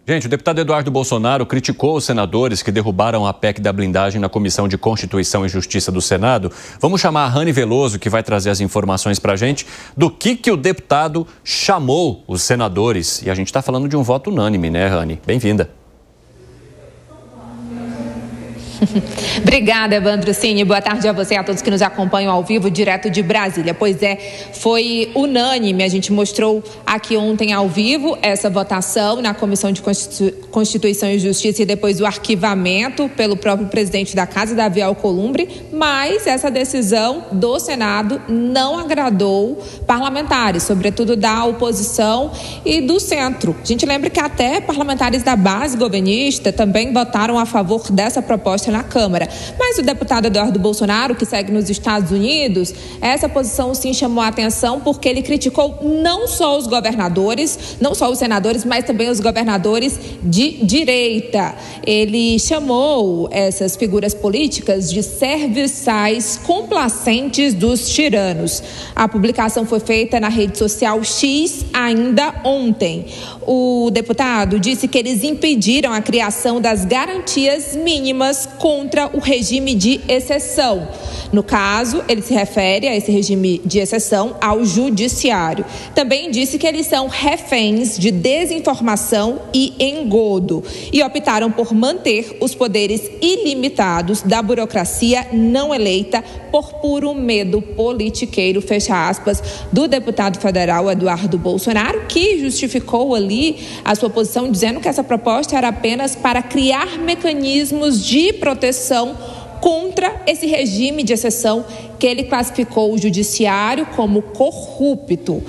Gente, o deputado Eduardo Bolsonaro criticou os senadores que derrubaram a PEC da blindagem na Comissão de Constituição e Justiça do Senado. Vamos chamar a Rani Veloso, que vai trazer as informações para a gente do que o deputado chamou os senadores. E a gente está falando de um voto unânime, né, Rani? Bem-vinda. Obrigada, Evandro Cini. Boa tarde a você e a todos que nos acompanham ao vivo, direto de Brasília. Pois é, foi unânime. A gente mostrou aqui ontem ao vivo essa votação na Comissão de Constituição e Justiça e depois o arquivamento pelo próprio presidente da Casa, Davi Alcolumbre, mas essa decisão do Senado não agradou parlamentares, sobretudo da oposição e do centro. A gente lembra que até parlamentares da base governista também votaram a favor dessa proposta na Câmara. Mas o deputado Eduardo Bolsonaro, que segue nos Estados Unidos, essa posição sim chamou a atenção porque ele criticou não só os governadores, não só os senadores, mas também os governadores de direita. Ele chamou essas figuras políticas de serviçais complacentes dos tiranos. A publicação foi feita na rede social X ainda ontem. O deputado disse que eles impediram a criação das garantias mínimas contra o regime de exceção. No caso, ele se refere a esse regime de exceção ao judiciário. Também disse que eles são reféns de desinformação e engodo e optaram por manter os poderes ilimitados da burocracia não eleita por puro medo politiqueiro, fecha aspas, do deputado federal Eduardo Bolsonaro, que justificou ali a sua posição dizendo que essa proposta era apenas para criar mecanismos de proteção contra esse regime de exceção que ele classificou o judiciário como corrupto.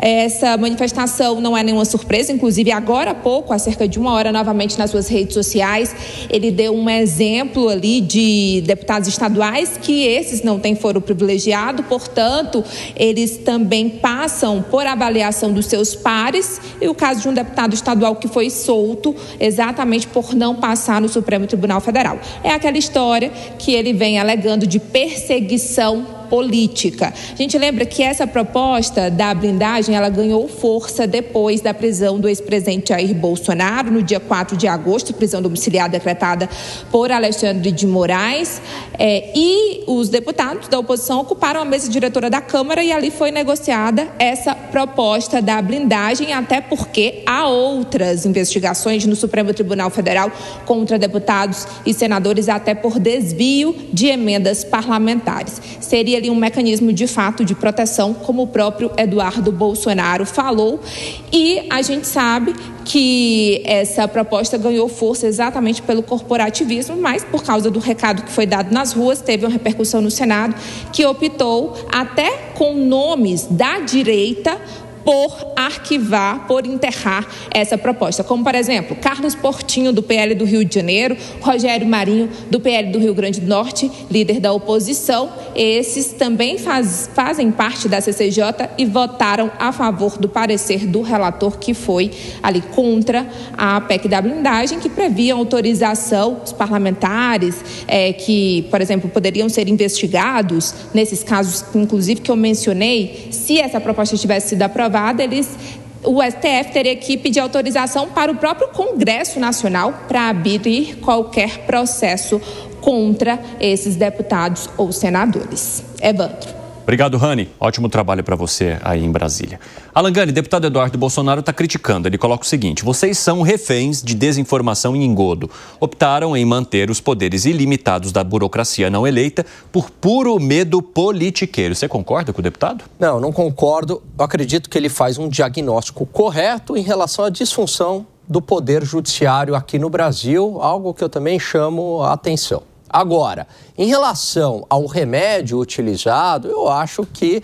Essa manifestação não é nenhuma surpresa, inclusive agora há pouco, há cerca de 1 hora, novamente nas suas redes sociais, ele deu um exemplo ali de deputados estaduais que esses não têm foro privilegiado, portanto, eles também passam por avaliação dos seus pares, e o caso de um deputado estadual que foi solto exatamente por não passar no Supremo Tribunal Federal. É aquela história que ele vem alegando de perseguição política. A gente lembra que essa proposta da blindagem, ela ganhou força depois da prisão do ex-presidente Jair Bolsonaro, no dia 4 de agosto, prisão domiciliar decretada por Alexandre de Moraes, e os deputados da oposição ocuparam a mesa diretora da Câmara e ali foi negociada essa proposta da blindagem, até porque há outras investigações no Supremo Tribunal Federal contra deputados e senadores, até por desvio de emendas parlamentares. Seria ali um mecanismo de fato de proteção, como o próprio Eduardo Bolsonaro falou, e a gente sabe que essa proposta ganhou força exatamente pelo corporativismo, mas por causa do recado que foi dado nas ruas, teve uma repercussão no Senado, que optou até com nomes da direita por arquivar, por enterrar essa proposta. Como, por exemplo, Carlos Portinho, do PL do Rio de Janeiro, Rogério Marinho, do PL do Rio Grande do Norte, líder da oposição. Esses também fazem parte da CCJ e votaram a favor do parecer do relator, que foi ali contra a PEC da blindagem, que previa autorização dos parlamentares que, por exemplo, poderiam ser investigados nesses casos, inclusive, que eu mencionei. Se essa proposta tivesse sido aprovada, o STF teria que pedir autorização para o próprio Congresso Nacional para abrir qualquer processo contra esses deputados ou senadores. Evandro. Obrigado, Rani. Ótimo trabalho para você aí em Brasília. Alan Gani, deputado Eduardo Bolsonaro está criticando. Ele coloca o seguinte: vocês são reféns de desinformação e engodo. Optaram em manter os poderes ilimitados da burocracia não eleita por puro medo politiqueiro. Você concorda com o deputado? Não concordo. Eu acredito que ele faz um diagnóstico correto em relação à disfunção do poder judiciário aqui no Brasil, algo que eu também chamo a atenção. Agora, em relação ao remédio utilizado, eu acho que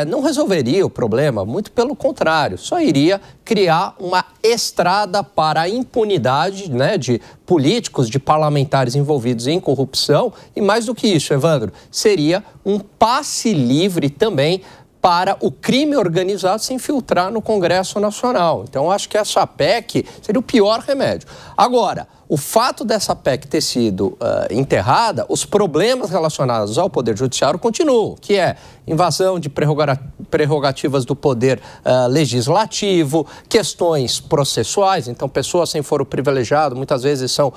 não resolveria o problema, muito pelo contrário, só iria criar uma estrada para a impunidade, né, de políticos, de parlamentares envolvidos em corrupção, e mais do que isso, Evandro, seria um passe livre também para o crime organizado se infiltrar no Congresso Nacional. Então, acho que essa PEC seria o pior remédio. Agora, o fato dessa PEC ter sido enterrada, os problemas relacionados ao Poder Judiciário continuam, que é invasão de prerrogativas do Poder Legislativo, questões processuais, então pessoas sem foro privilegiado muitas vezes são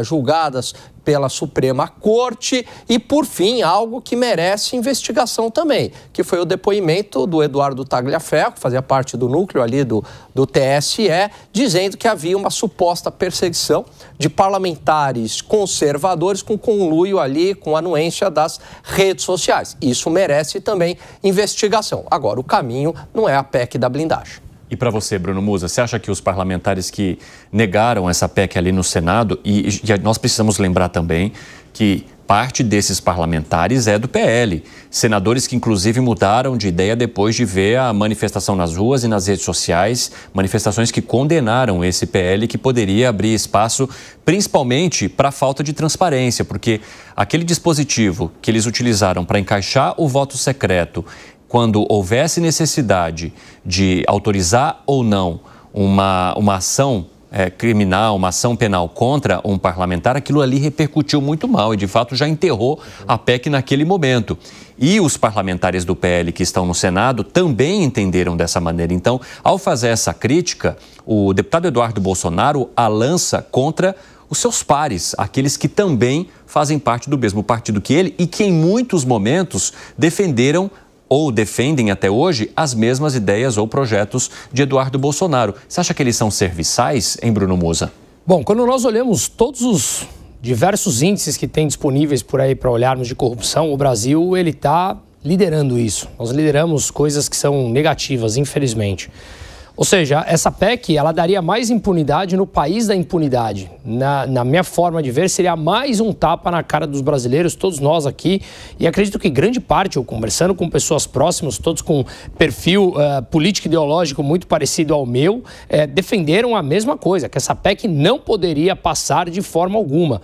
julgadas pela Suprema Corte e, por fim, algo que merece investigação também, que foi o depoimento do Eduardo Tagliaferro, que fazia parte do núcleo ali do TSE, dizendo que havia uma suposta perseguição de parlamentares conservadores com conluio ali, com anuência das redes sociais. Isso merece também investigação. Agora, o caminho não é a PEC da blindagem. E para você, Bruno Musa, você acha que os parlamentares que negaram essa PEC ali no Senado, e nós precisamos lembrar também que parte desses parlamentares é do PL, senadores que inclusive mudaram de ideia depois de ver a manifestação nas ruas e nas redes sociais, manifestações que condenaram esse PL que poderia abrir espaço principalmente para a falta de transparência, porque aquele dispositivo que eles utilizaram para encaixar o voto secreto, quando houvesse necessidade de autorizar ou não uma ação criminal, uma ação penal contra um parlamentar, aquilo ali repercutiu muito mal e, de fato, já enterrou a PEC naquele momento. E os parlamentares do PL que estão no Senado também entenderam dessa maneira. Então, ao fazer essa crítica, o deputado Eduardo Bolsonaro a lança contra os seus pares, aqueles que também fazem parte do mesmo partido que ele e que, em muitos momentos, defenderam ou defendem até hoje as mesmas ideias ou projetos de Eduardo Bolsonaro. Você acha que eles são serviçais, hein, Bruno Musa? Bom, quando nós olhamos todos os diversos índices que tem disponíveis por aí para olharmos de corrupção, o Brasil ele está liderando isso. Nós lideramos coisas que são negativas, infelizmente. Ou seja, essa PEC, ela daria mais impunidade no país da impunidade. Na minha forma de ver, seria mais um tapa na cara dos brasileiros, todos nós aqui. E acredito que grande parte, eu conversando com pessoas próximas, todos com perfil político-ideológico muito parecido ao meu, defenderam a mesma coisa, que essa PEC não poderia passar de forma alguma.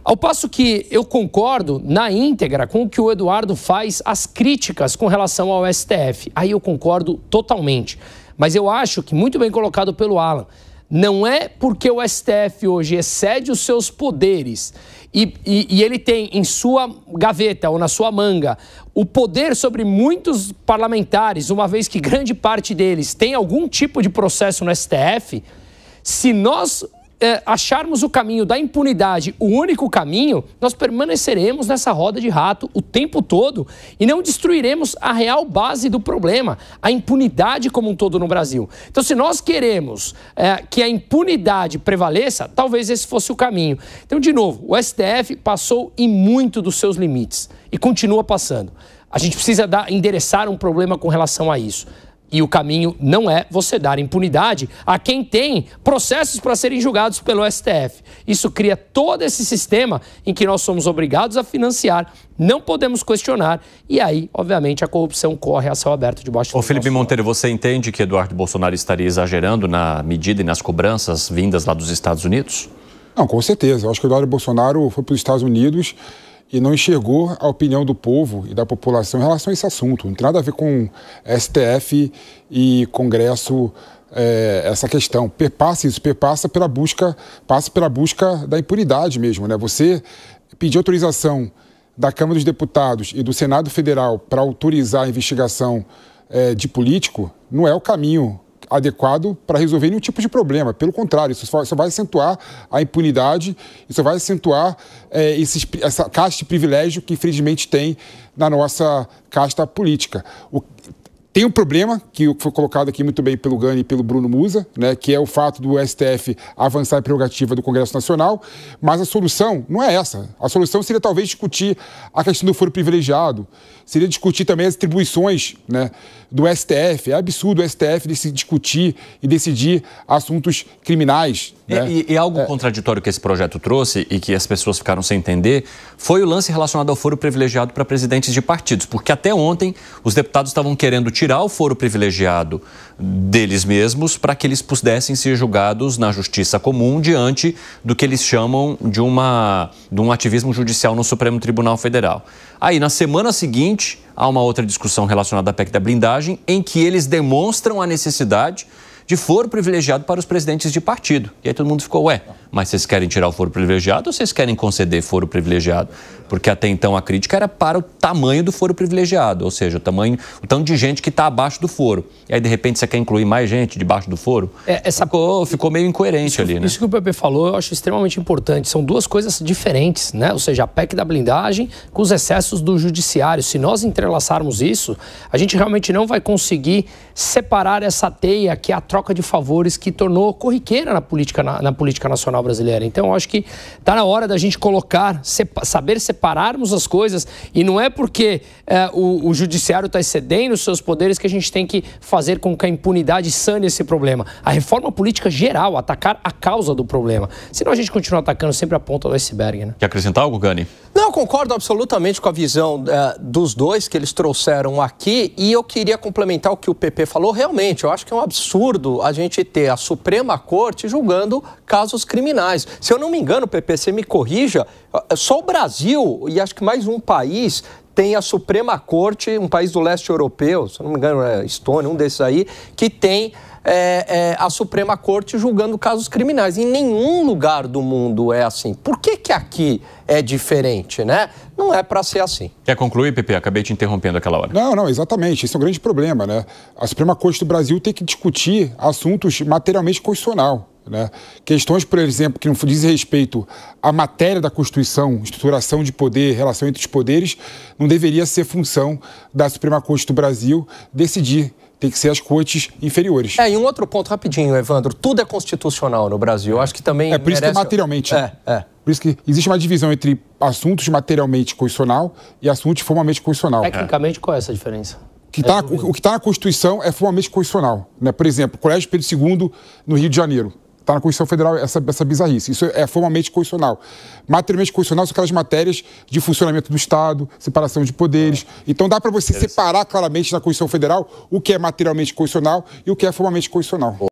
Ao passo que eu concordo na íntegra com o que o Eduardo faz, as críticas com relação ao STF. Aí eu concordo totalmente. Mas eu acho que, muito bem colocado pelo Alan, não é porque o STF hoje excede os seus poderes e ele tem em sua gaveta ou na sua manga o poder sobre muitos parlamentares, uma vez que grande parte deles tem algum tipo de processo no STF, se nós acharmos o caminho da impunidade, o único caminho, nós permaneceremos nessa roda de rato o tempo todo e não destruiremos a real base do problema, a impunidade como um todo no Brasil. Então, se nós queremos que a impunidade prevaleça, talvez esse fosse o caminho. Então, de novo, o STF passou em muito dos seus limites e continua passando. A gente precisa endereçar um problema com relação a isso. E o caminho não é você dar impunidade a quem tem processos para serem julgados pelo STF. Isso cria todo esse sistema em que nós somos obrigados a financiar, não podemos questionar, e aí, obviamente, a corrupção corre a céu aberto debaixo do nosso Felipe Monteiro, você entende que Eduardo Bolsonaro estaria exagerando na medida e nas cobranças vindas lá dos Estados Unidos? Não, com certeza. Eu acho que o Eduardo Bolsonaro foi para os Estados Unidos e não enxergou a opinião do povo e da população em relação a esse assunto. Não tem nada a ver com STF e Congresso, essa questão. Perpassa pela busca da impunidade mesmo, né? Você pedir autorização da Câmara dos Deputados e do Senado Federal para autorizar a investigação de político não é o caminho adequado para resolver nenhum tipo de problema. Pelo contrário, isso só vai acentuar a impunidade, isso vai acentuar essa casta de privilégio que, infelizmente, tem na nossa casta política. Tem um problema, que foi colocado aqui muito bem pelo Gani e pelo Bruno Musa, né, que é o fato do STF avançar a prerrogativa do Congresso Nacional, mas a solução não é essa. A solução seria talvez discutir a questão do foro privilegiado, seria discutir também as atribuições, né, do STF. É absurdo o STF discutir e decidir assuntos criminais. Né? E algo contraditório que esse projeto trouxe e que as pessoas ficaram sem entender foi o lance relacionado ao foro privilegiado para presidentes de partidos, porque até ontem os deputados estavam querendo tirar o foro privilegiado deles mesmos para que eles pudessem ser julgados na justiça comum diante do que eles chamam de um ativismo judicial no Supremo Tribunal Federal. Aí, na semana seguinte, há uma outra discussão relacionada à PEC da blindagem em que eles demonstram a necessidade de foro privilegiado para os presidentes de partido. E aí todo mundo ficou, ué, mas vocês querem tirar o foro privilegiado ou vocês querem conceder foro privilegiado? Porque até então a crítica era para o tamanho do foro privilegiado, ou seja, o tanto de gente que está abaixo do foro. E aí, de repente, você quer incluir mais gente debaixo do foro? Ficou meio incoerente ali, né? Isso que o Pepe falou, eu acho extremamente importante. São duas coisas diferentes, né? Ou seja, a PEC da blindagem com os excessos do judiciário. Se nós entrelaçarmos isso, a gente realmente não vai conseguir separar essa teia que é a troca de favores que tornou corriqueira na política nacional brasileira. Então, eu acho que está na hora da gente saber separarmos as coisas, e não é porque o judiciário está excedendo os seus poderes que a gente tem que fazer com que a impunidade sane esse problema. A reforma política geral, atacar a causa do problema. Senão a gente continua atacando sempre a ponta do iceberg, né? Quer acrescentar algo, Gani? Não, eu concordo absolutamente com a visão dos dois que eles trouxeram aqui, e eu queria complementar o que o PP falou. Realmente, eu acho que é um absurdo a gente ter a Suprema Corte julgando casos criminais. Se eu não me engano, PP, você me corrija, só o Brasil e acho que mais um país tem a Suprema Corte, um país do leste europeu, se eu não me engano é Estônia, um desses aí, que tem a Suprema Corte julgando casos criminais. Em nenhum lugar do mundo é assim. Por que aqui é diferente, né? Não é para ser assim. Quer concluir, Pepe? Acabei te interrompendo aquela hora. Não, exatamente. Esse é um grande problema, né? A Suprema Corte do Brasil tem que discutir assuntos materialmente constitucional, né? Questões, por exemplo, que não dizem respeito à matéria da Constituição, estruturação de poder, relação entre os poderes, não deveria ser função da Suprema Corte do Brasil decidir. Tem que ser as cortes inferiores. E um outro ponto rapidinho, Evandro. Tudo é constitucional no Brasil. Eu acho que também... É por isso que é materialmente. Por isso que existe uma divisão entre assuntos materialmente constitucional e assuntos formalmente constitucional. Tecnicamente, qual é essa diferença? O que está na Constituição é formalmente constitucional, né? Por exemplo, o Colégio Pedro II no Rio de Janeiro. Está na Constituição Federal essa bizarrice. Isso é formalmente constitucional. Materialmente constitucional são aquelas matérias de funcionamento do Estado, separação de poderes. Então dá para você separar claramente na Constituição Federal o que é materialmente constitucional e o que é formalmente constitucional.